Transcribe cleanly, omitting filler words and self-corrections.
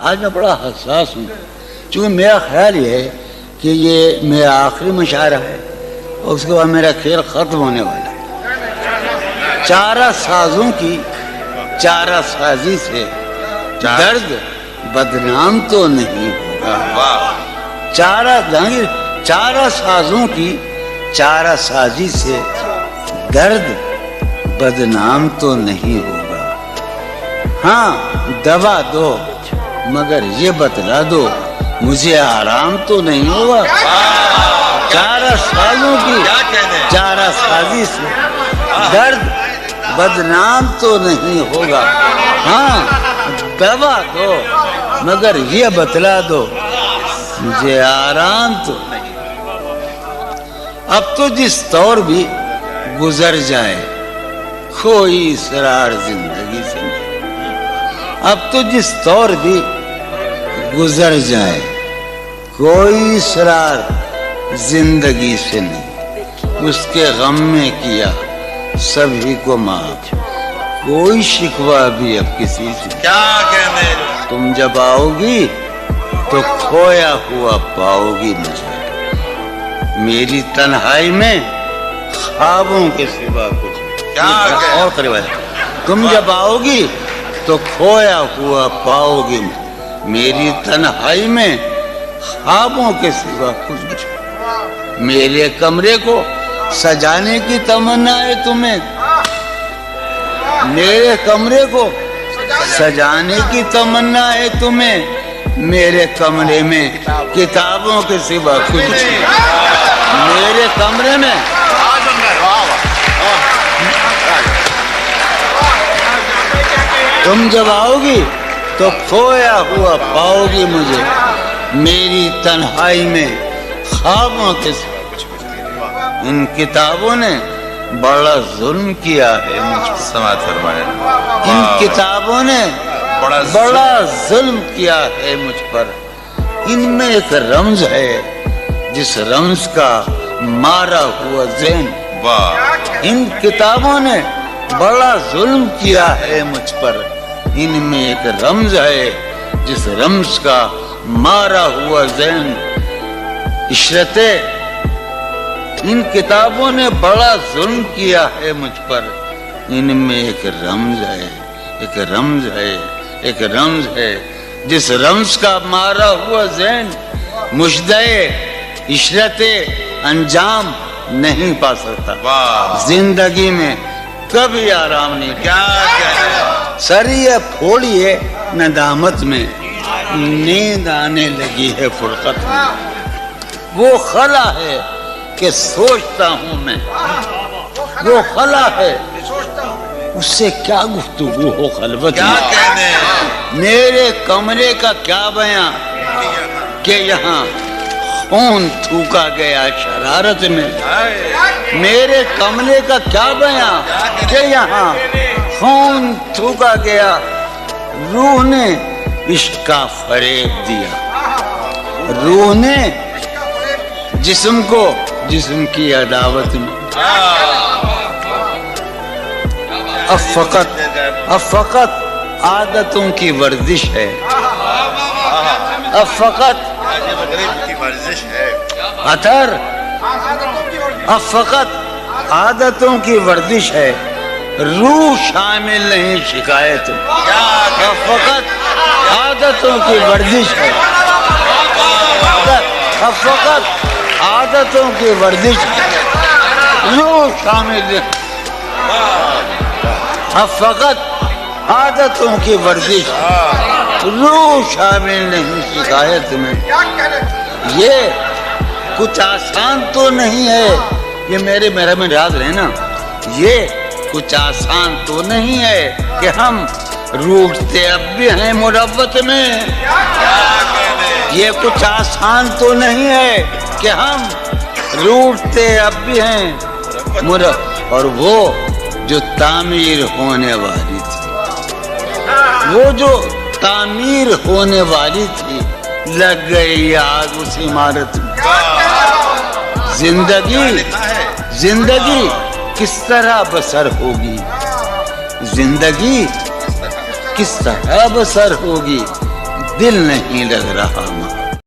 آج میں بڑا حساس ہوں، چونکہ میرا خیال یہ ہے کہ یہ میرا آخری مشاعرہ ہے اور اس کے بعد میرا کھیل ختم ہونے والا ہے۔ چارہ سازوں کی چارہ سازی سے درد بدنام تو نہیں ہوگا۔ چارہ سازوں کی چارہ سازی سے درد بدنام تو نہیں ہوگا۔ ہاں دوا دو مگر یہ بتلا دو مجھے آرام تو نہیں ہوگا۔ چارہ سازوں کی چارہ سازی سے درد بدنام تو نہیں ہوگا۔ ہاں دوا دو مگر یہ بتلا دو مجھے آرام تو نہیں۔ اب تو جس طور بھی گزر جائے کوئی اسرار زندگی سے نہیں۔ اب تو جس طور بھی گزر جائے کوئی اسرار زندگی سے نہیں۔ اس کے غم میں کیا سبھی کو معاف، کوئی شکوہ بھی اب کسی سے کیا کہنے۔ تم جب آؤ گی تو کھویا ہوا پاؤ گی مجھے، میری تنہائی میں خوابوں کے سوا کچھ اور قریب ہے۔ تم جب آؤ گی تو کھویا ہوا پاؤ گی میری تنہائی میں خوابوں کے سوا کچھ۔ میرے کمرے کو سجانے کی تمنا ہے تمہیں، میرے کمرے کو سجانے کی تمنا ہے تمہیں، میرے کمرے میں کتابوں کے سوا کچھ۔ میرے کمرے میں تم جب آؤ گی تو کھویا ہوا پاؤ گی مجھے، میری تنہائی میں خوابوں کے سوا۔ ان کتابوں نے بڑا ظلم کیا ہے مجھ پر، سماعت فرمائے۔ ان کتابوں نے بڑا ظلم کیا ہے مجھ پر۔ ان میں ایک رمز ہے جس رمز کا مارا ہوا ذہن۔ ان کتابوں نے بڑا ظلم کیا ہے مجھ پر۔ ان میں ایک رمز ہے جس رمز کا مارا ہوا ذہن۔ عشرتِ ان کتابوں نے بڑا ظلم کیا ہے مجھ پر۔ ان میں ایک رمز ہے، ایک رمز ہے، ایک رمز ہے جس رمز کا مارا ہوا ذہن مجدے عشرت انجام نہیں پا سکتا۔ زندگی میں کبھی آرام نہیں۔ کیا کہنے۔ سریے پھوڑیے ندامت میں، نیند آنے لگی ہے فرقت میں۔ وہ خلا ہے کہ سوچتا ہوں میں، وہ خلا ہے اس سے کیا گفتگو ہو خلوت کیا میں۔ کہنے۔ میرے کمرے کا کیا بیان کہ یہاں خون تھوکا گیا شرارت میں۔ میرے کمرے کا کیا بیان کہ یہاں خون تھوکا گیا، روح نے عشق کا فریب دیا، روح نے جسم کو جسم کی عداوت میں۔ اب فقط عادتوں کی ورزش ہے، اب فقط کی ورزش ہے۔ عطر، اب فقط عادتوں کی ورزش ہے، روح شامل نہیں شکایت میں۔ اب فقط عادتوں کی ورزش ہے، اب فقط عادتوں کی ورزش ہے، روح شامل نہیں۔ اب فقط عادتوں کی ورزش، روح شامل نہیں شکایت میں۔ یہ کچھ آسان تو نہیں ہے، یہ میرے میں یاد رہے نا، یہ کچھ آسان تو نہیں ہے کہ ہم روٹتے اب بھی ہیں مروت میں۔ یہ کچھ آسان تو نہیں ہے کہ ہم روٹتے اب بھی ہیں مروت۔ اور وہ جو تعمیر ہونے والی تھی، وہ جو تعمیر ہونے والی تھی، لگ گئی آگ اس عمارت میں۔ زندگی کس طرح بسر ہوگی، زندگی کس طرح بسر ہوگی، دل نہیں لگ رہا ماں.